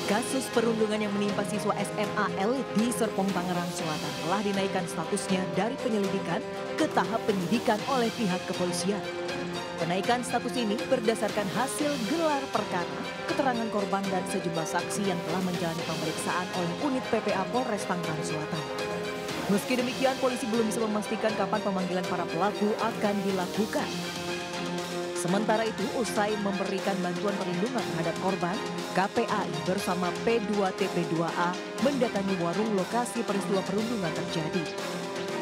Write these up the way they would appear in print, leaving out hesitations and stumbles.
Kasus perundungan yang menimpa siswa SMA elit di Serpong, Tangerang Selatan telah dinaikkan statusnya dari penyelidikan ke tahap penyidikan oleh pihak kepolisian. Kenaikan status ini berdasarkan hasil gelar perkara, keterangan korban dan sejumlah saksi yang telah menjalani pemeriksaan oleh unit PPA Polres Tangerang Selatan. Meski demikian, polisi belum bisa memastikan kapan pemanggilan para pelaku akan dilakukan. Sementara itu, usai memberikan bantuan perlindungan terhadap korban, KPAI bersama P2TP2A mendatangi warung lokasi peristiwa perundungan terjadi.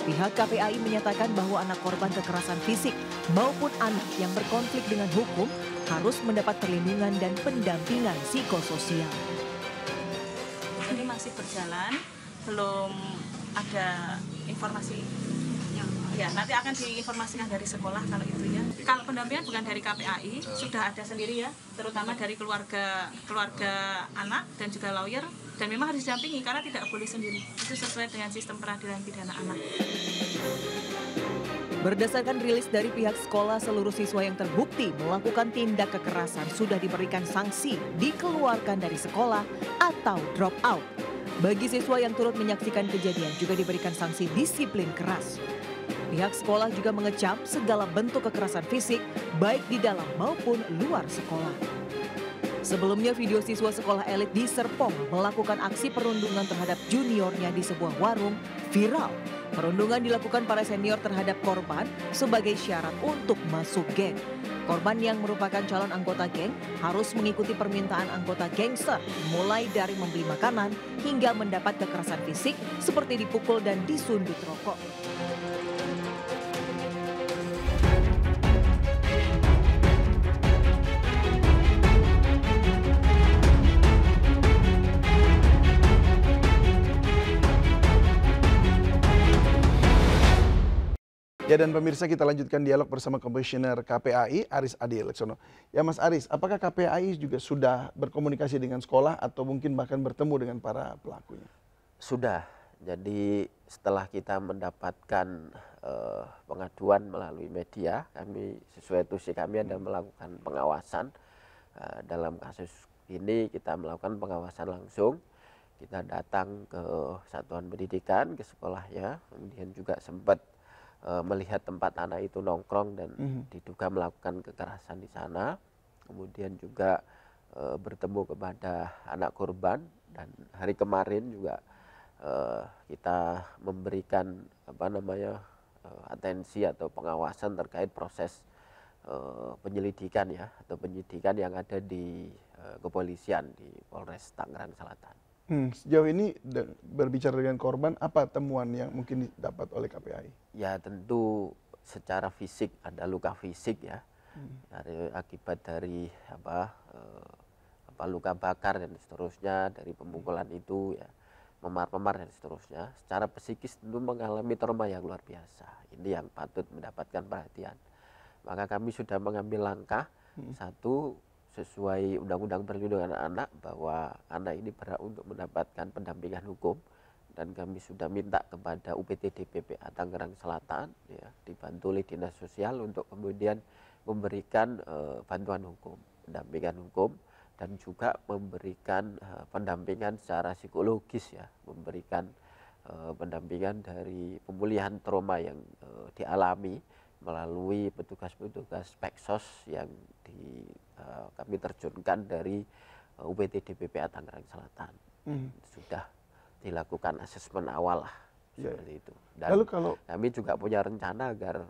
Pihak KPAI menyatakan bahwa anak korban kekerasan fisik maupun anak yang berkonflik dengan hukum harus mendapat perlindungan dan pendampingan psikososial. Ini masih berjalan, belum ada informasi. Ya, nanti akan diinformasikan dari sekolah kalau itu ya. Kalau pendampingan bukan dari KPAI, sudah ada sendiri ya, terutama dari keluarga anak dan juga lawyer, dan memang harus didampingi karena tidak boleh sendiri. Itu sesuai dengan sistem peradilan pidana anak. Berdasarkan rilis dari pihak sekolah, seluruh siswa yang terbukti melakukan tindak kekerasan sudah diberikan sanksi, dikeluarkan dari sekolah atau drop out. Bagi siswa yang turut menyaksikan kejadian juga diberikan sanksi disiplin keras. Pihak sekolah juga mengecam segala bentuk kekerasan fisik baik di dalam maupun luar sekolah. Sebelumnya video siswa sekolah elit di Serpong melakukan aksi perundungan terhadap juniornya di sebuah warung viral. Perundungan dilakukan para senior terhadap korban sebagai syarat untuk masuk geng. Korban yang merupakan calon anggota geng harus mengikuti permintaan anggota gangster, mulai dari membeli makanan hingga mendapat kekerasan fisik seperti dipukul dan disundut rokok. Ya, dan pemirsa, kita lanjutkan dialog bersama Komisioner KPAI Aris Adi Eleksono. Ya Mas Aris, apakah KPAI juga sudah berkomunikasi dengan sekolah atau mungkin bahkan bertemu dengan para pelakunya? Sudah, jadi setelah kita mendapatkan pengaduan melalui media, kami sesuai tusi kami ada melakukan pengawasan. Dalam kasus ini kita melakukan pengawasan langsung. Kita datang ke satuan pendidikan, ke sekolahnya, kemudian juga sempat melihat tempat anak itu nongkrong dan diduga melakukan kekerasan di sana. Kemudian juga bertemu kepada anak korban, dan hari kemarin juga kita memberikan atensi atau pengawasan terkait proses penyelidikan ya, atau penyidikan yang ada di kepolisian di Polres Tangerang Selatan. Sejauh ini berbicara dengan korban, apa temuan yang mungkin didapat oleh KPAI? Ya tentu secara fisik ada luka fisik ya, akibat dari luka bakar dan seterusnya, dari pemukulan itu ya, memar-memar dan seterusnya. Secara psikis tentu mengalami trauma yang luar biasa. Ini yang patut mendapatkan perhatian. Maka kami sudah mengambil langkah, satu, sesuai Undang-Undang Perlindungan Anak, bahwa anak ini berhak untuk mendapatkan pendampingan hukum, dan kami sudah minta kepada UPTD PPA Tangerang Selatan ya, dibantu oleh Dinas Sosial untuk kemudian memberikan bantuan hukum, pendampingan hukum, dan juga memberikan pendampingan secara psikologis ya, memberikan pendampingan dari pemulihan trauma yang dialami melalui petugas-petugas Peksos yang kami terjunkan dari UPTD PPA Tangerang Selatan. Sudah dilakukan asesmen awal lah, seperti itu. Dan lalu kami juga punya rencana agar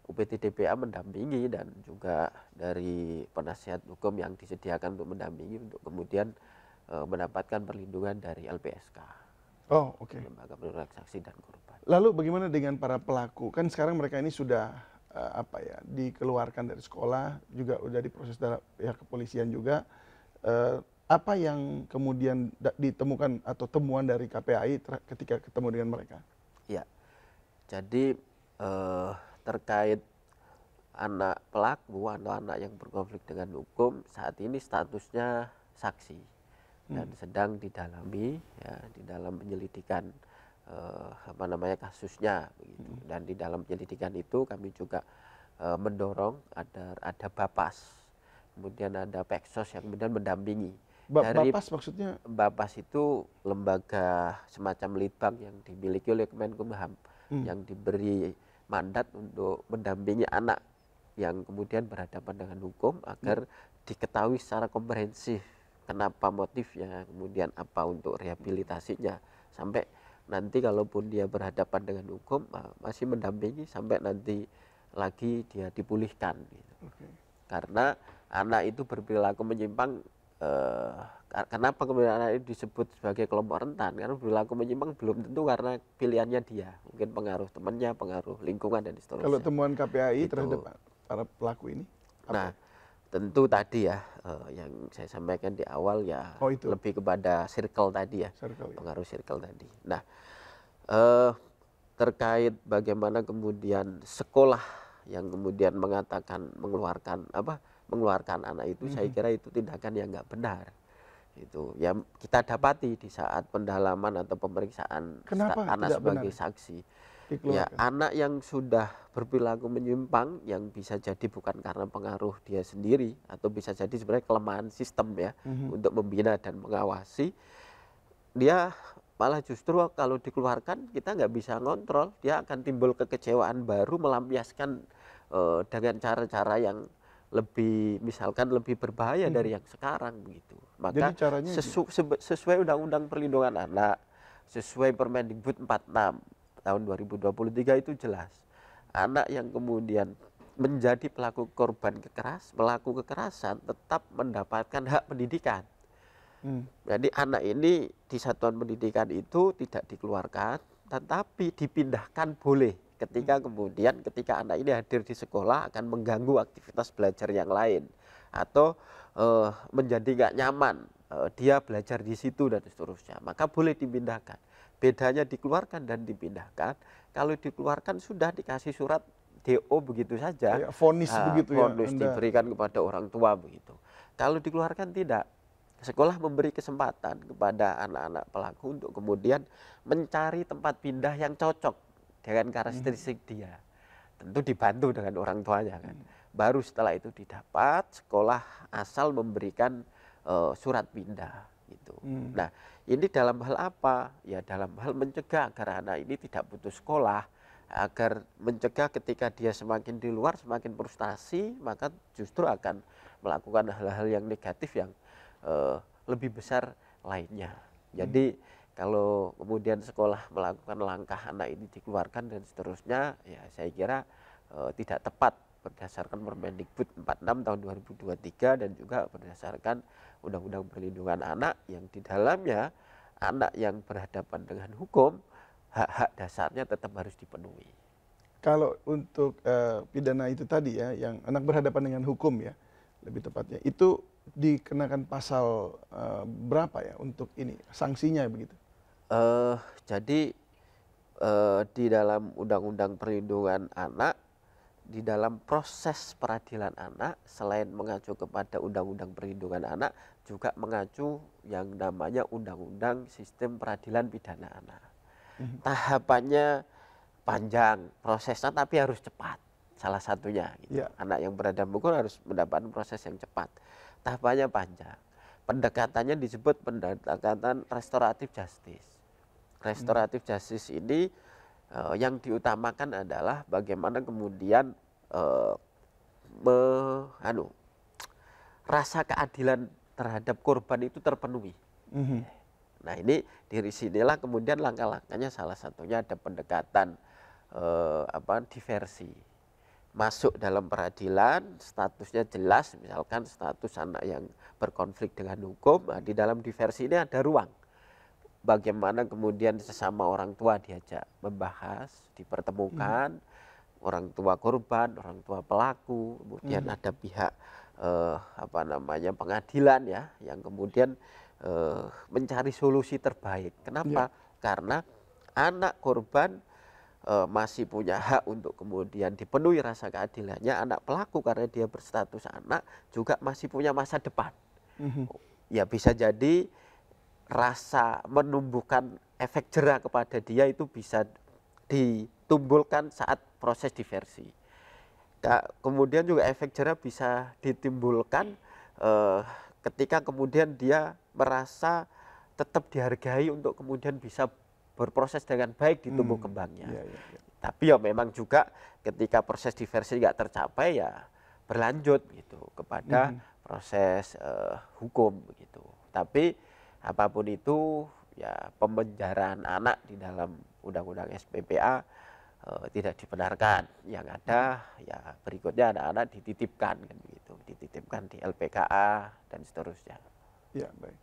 UPTD PPA mendampingi, dan juga dari penasihat hukum yang disediakan untuk mendampingi, untuk kemudian mendapatkan perlindungan dari LPSK. Oh, oke. Lembaga Perlindungan Saksi dan Korban. Lalu bagaimana dengan para pelaku? Kan sekarang mereka ini sudah dikeluarkan dari sekolah, juga sudah diproses dalam pihak kepolisian juga. Apa yang kemudian ditemukan atau temuan dari KPAI ketika ketemu dengan mereka? Ya, jadi terkait anak pelaku atau anak yang berkonflik dengan hukum, saat ini statusnya saksi dan sedang didalami ya, di dalam penyelidikan kasusnya begitu. Dan di dalam penyelidikan itu kami juga mendorong ada Bapas kemudian ada Peksos yang kemudian mendampingi. Bapas maksudnya? Bapas itu lembaga semacam litbang yang dimiliki oleh Kemenkumham, yang diberi mandat untuk mendampingi anak yang kemudian berhadapan dengan hukum agar diketahui secara komprehensif kenapa motifnya, kemudian apa untuk rehabilitasinya, sampai nanti kalaupun dia berhadapan dengan hukum masih mendampingi sampai nanti lagi dia dipulihkan gitu. Karena anak itu berperilaku menyimpang, kenapa kemudian anak itu disebut sebagai kelompok rentan, karena perilaku menyimpang belum tentu karena pilihannya dia, mungkin pengaruh temannya, pengaruh lingkungan dan seterusnya. Kalau temuan KPAI gitu. terhadap para pelaku ini apa? Nah, tentu tadi ya yang saya sampaikan di awal ya lebih kepada circle tadi ya, pengaruh circle tadi. Nah, terkait bagaimana kemudian sekolah yang kemudian mengatakan mengeluarkan anak itu, saya kira itu tindakan yang nggak benar. Itu yang kita dapati di saat pendalaman atau pemeriksaan anak sebagai saksi. Ya, anak yang sudah berperilaku menyimpang yang bisa jadi bukan karena pengaruh dia sendiri atau bisa jadi sebenarnya kelemahan sistem ya untuk membina dan mengawasi, dia malah justru kalau dikeluarkan kita nggak bisa ngontrol, dia akan timbul kekecewaan baru, melampiaskan dengan cara-cara yang lebih misalkan lebih berbahaya dari yang sekarang begitu. Maka sesuai Undang-Undang Perlindungan Anak, sesuai Permendikbud 46 tahun 2023 itu jelas, anak yang kemudian menjadi pelaku kekerasan tetap mendapatkan hak pendidikan. Jadi anak ini di satuan pendidikan itu tidak dikeluarkan, tetapi dipindahkan boleh ketika anak ini hadir di sekolah akan mengganggu aktivitas belajar yang lain atau menjadi nggak nyaman dia belajar di situ dan seterusnya, maka boleh dipindahkan. Bedanya dikeluarkan dan dipindahkan, kalau dikeluarkan sudah dikasih surat DO begitu saja, vonis begitu ya, vonis diberikan kepada orang tua begitu. Kalau dikeluarkan tidak, sekolah memberi kesempatan kepada anak-anak pelaku untuk kemudian mencari tempat pindah yang cocok dengan karakteristik dia. Tentu dibantu dengan orang tuanya kan. Baru setelah itu didapat, sekolah asal memberikan surat pindah gitu. Nah, ini dalam hal apa? Ya dalam hal mencegah agar anak ini tidak putus sekolah, agar mencegah ketika dia semakin di luar semakin frustasi, maka justru akan melakukan hal-hal yang negatif yang lebih besar lainnya. Jadi kalau kemudian sekolah melakukan langkah anak ini dikeluarkan dan seterusnya, ya saya kira tidak tepat berdasarkan Permendikbud 46 tahun 2023 dan juga berdasarkan Undang-Undang Perlindungan Anak yang di dalamnya anak yang berhadapan dengan hukum, hak-hak dasarnya tetap harus dipenuhi. Kalau untuk pidana itu tadi ya, yang anak berhadapan dengan hukum ya, lebih tepatnya, itu dikenakan pasal berapa ya untuk ini, sanksinya begitu? Jadi di dalam Undang-Undang Perlindungan Anak, di dalam proses peradilan anak, selain mengacu kepada Undang-Undang Perlindungan Anak, juga mengacu yang namanya Undang-Undang Sistem Peradilan Pidana Anak. Tahapannya panjang, prosesnya tapi harus cepat. Salah satunya, gitu. Anak yang berhadapan hukum harus mendapatkan proses yang cepat. Tahapannya panjang. Pendekatannya disebut pendekatan restoratif justice. Restoratif justice ini yang diutamakan adalah bagaimana kemudian rasa keadilan terhadap korban itu terpenuhi. Nah ini dari sinilah kemudian langkah-langkahnya salah satunya ada pendekatan diversi. Masuk dalam peradilan, statusnya jelas, misalkan status anak yang berkonflik dengan hukum, di dalam diversi ini ada ruang. Bagaimana kemudian sesama orang tua diajak membahas, dipertemukan, orang tua korban, orang tua pelaku, kemudian ada pihak pengadilan ya, yang kemudian mencari solusi terbaik. Kenapa? Karena anak korban masih punya hak untuk kemudian dipenuhi rasa keadilannya, anak pelaku karena dia berstatus anak juga masih punya masa depan. Ya bisa jadi rasa menumbuhkan efek jera kepada dia itu bisa ditimbulkan saat proses diversi. Kemudian juga efek jera bisa ditimbulkan ketika kemudian dia merasa tetap dihargai untuk kemudian bisa berproses dengan baik di tumbuh kembangnya. Tapi ya memang juga ketika proses diversi nggak tercapai ya berlanjut gitu kepada proses hukum begitu. Tapi apapun itu ya pemenjaraan anak di dalam undang-undang SPPA tidak dibenarkan. Yang ada ya berikutnya anak-anak dititipkan kan begitu, dititipkan di LPKA dan seterusnya. Ya, baik.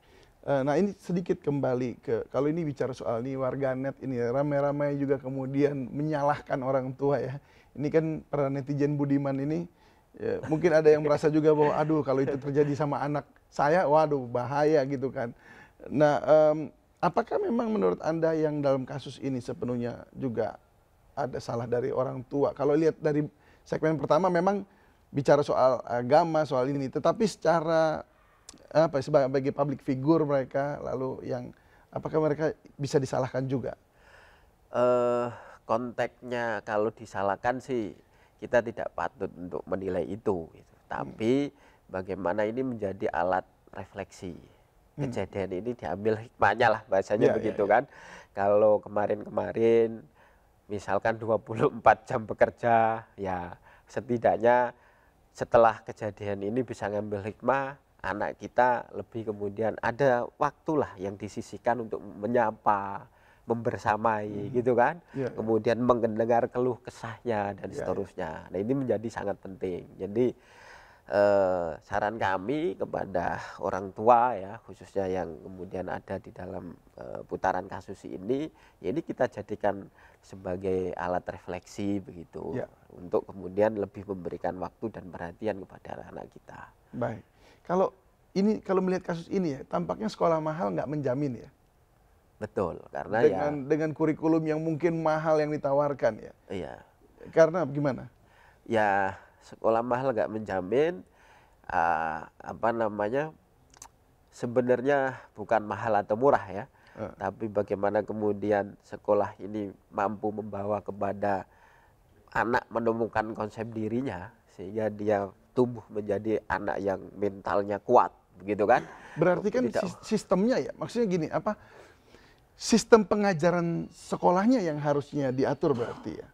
Nah ini sedikit kembali ke, kalau ini bicara soal ini warganet ini ramai-ramai juga kemudian menyalahkan orang tua ya. Ini kan para netizen budiman ini ya, mungkin ada yang merasa juga bahwa aduh kalau itu terjadi sama anak saya, waduh bahaya gitu kan. Nah apakah memang menurut Anda yang dalam kasus ini sepenuhnya juga ada salah dari orang tua? Kalau lihat dari segmen pertama memang bicara soal agama, soal ini, tetapi secara apa sebagai public figure mereka, lalu yang apakah mereka bisa disalahkan juga? Konteksnya kalau disalahkan sih kita tidak patut untuk menilai itu gitu. Tapi bagaimana ini menjadi alat refleksi. Kejadian ini diambil hikmahnya lah bahasanya begitu kan. Kalau kemarin-kemarin misalkan 24 jam bekerja, ya setidaknya setelah kejadian ini bisa ngambil hikmah, anak kita lebih kemudian ada waktulah yang disisihkan untuk menyapa, membersamai gitu kan. Kemudian mendengar keluh kesahnya dan seterusnya. Nah ini menjadi sangat penting. Jadi saran kami kepada orang tua ya, khususnya yang kemudian ada di dalam putaran kasus ini, ya ini kita jadikan sebagai alat refleksi begitu, untuk kemudian lebih memberikan waktu dan perhatian kepada anak kita. Baik. Kalau melihat kasus ini ya, tampaknya sekolah mahal nggak menjamin ya. Betul, karena dengan kurikulum yang mungkin mahal yang ditawarkan ya. Iya. Karena gimana? Ya sekolah mahal nggak menjamin, sebenarnya bukan mahal atau murah ya, tapi bagaimana kemudian sekolah ini mampu membawa kepada anak menemukan konsep dirinya sehingga dia tumbuh menjadi anak yang mentalnya kuat, begitu kan? Berarti kan sistemnya ya, maksudnya gini, sistem pengajaran sekolahnya yang harusnya diatur berarti ya,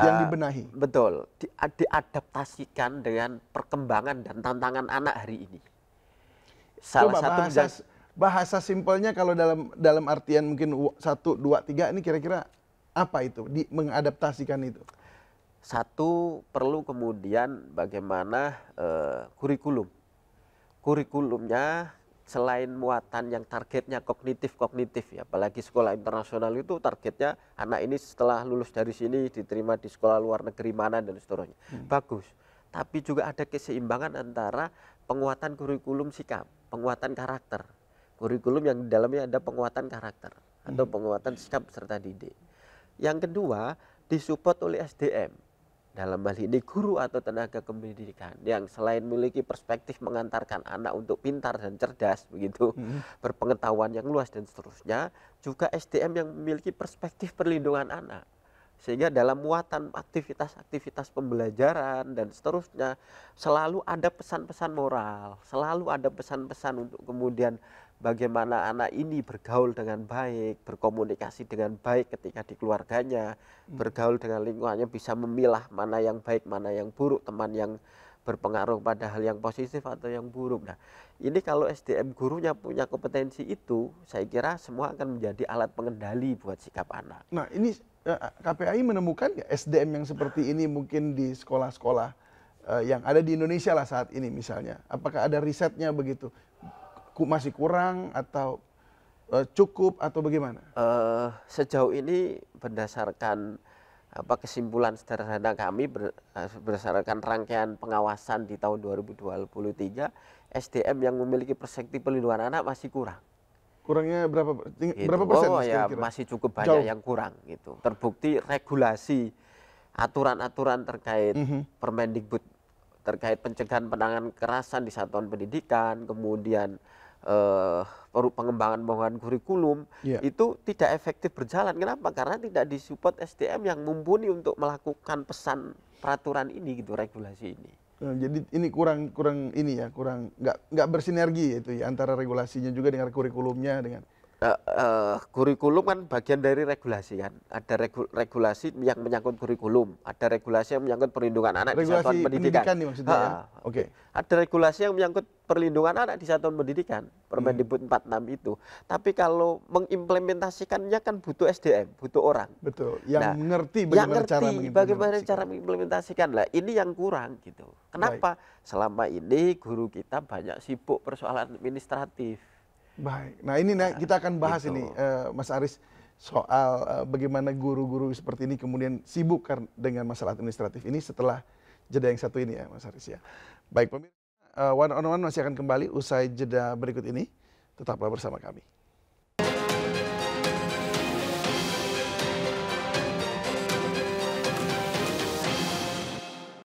yang dibenahi. Betul, diadaptasikan dengan perkembangan dan tantangan anak hari ini. Salah satu bahasa simpelnya kalau dalam artian mungkin 1, 2, 3 ini kira-kira apa itu mengadaptasikan itu? Satu, perlu kemudian bagaimana kurikulumnya selain muatan yang targetnya kognitif ya, apalagi sekolah internasional itu targetnya anak ini setelah lulus dari sini diterima di sekolah luar negeri mana dan seterusnya. Bagus, tapi juga ada keseimbangan antara penguatan kurikulum sikap, penguatan karakter. Kurikulum yang di dalamnya ada penguatan karakter atau penguatan sikap serta didik. Yang kedua, disupport oleh SDM. Dalam hal ini guru atau tenaga pendidikan yang selain memiliki perspektif mengantarkan anak untuk pintar dan cerdas begitu, berpengetahuan yang luas dan seterusnya, juga SDM yang memiliki perspektif perlindungan anak. Sehingga dalam muatan aktivitas-aktivitas pembelajaran dan seterusnya selalu ada pesan-pesan moral, selalu ada pesan-pesan untuk kemudian bagaimana anak ini bergaul dengan baik, berkomunikasi dengan baik ketika di keluarganya, bergaul dengan lingkungannya, bisa memilah mana yang baik, mana yang buruk, teman yang berpengaruh pada hal yang positif atau yang buruk. Nah, ini kalau SDM gurunya punya kompetensi itu, saya kira semua akan menjadi alat pengendali buat sikap anak. Nah, ini KPAI menemukan nggak SDM yang seperti ini mungkin di sekolah-sekolah yang ada di Indonesia lah saat ini misalnya? Apakah ada risetnya begitu? Masih kurang atau cukup atau bagaimana? Sejauh ini berdasarkan kesimpulan sederhana kami berdasarkan rangkaian pengawasan di tahun 2023, SDM yang memiliki perspektif perlindungan anak masih kurang. Kurangnya berapa gitu. Berapa persen? Ya masih cukup banyak yang kurang gitu. Terbukti regulasi aturan-aturan terkait Permendikbud terkait pencegahan penanganan kekerasan di satuan pendidikan, kemudian pengembangan pembangunan kurikulum itu tidak efektif berjalan. Kenapa? Karena tidak disupport SDM yang mumpuni untuk melakukan pesan peraturan ini gitu, regulasi ini. Jadi ini kurang ini ya, kurang nggak bersinergi itu ya antara regulasinya juga dengan kurikulumnya dengan kurikulum kan bagian dari regulasi kan. Ada regulasi yang menyangkut kurikulum, ada regulasi yang menyangkut perlindungan anak di satuan regulasi pendidikan. pendidikan nih maksudnya ya. Oke. Ada regulasi yang menyangkut perlindungan anak di satuan pendidikan, Permendikbud 46 itu. Tapi kalau mengimplementasikannya kan butuh SDM, butuh orang. Betul. Yang Nah, mengerti yang bagaimana cara mengimplementasikan lah. Ini yang kurang gitu. Kenapa? Selama ini guru kita banyak sibuk persoalan administratif. Baik. Nah ini kita akan bahas gitu. ini Mas Aris soal bagaimana guru-guru seperti ini kemudian sibuk dengan masalah administratif ini setelah jeda yang satu ini ya Mas Aris ya. Baik pemirsa, One on One masih akan kembali usai jeda berikut ini. Tetaplah bersama kami.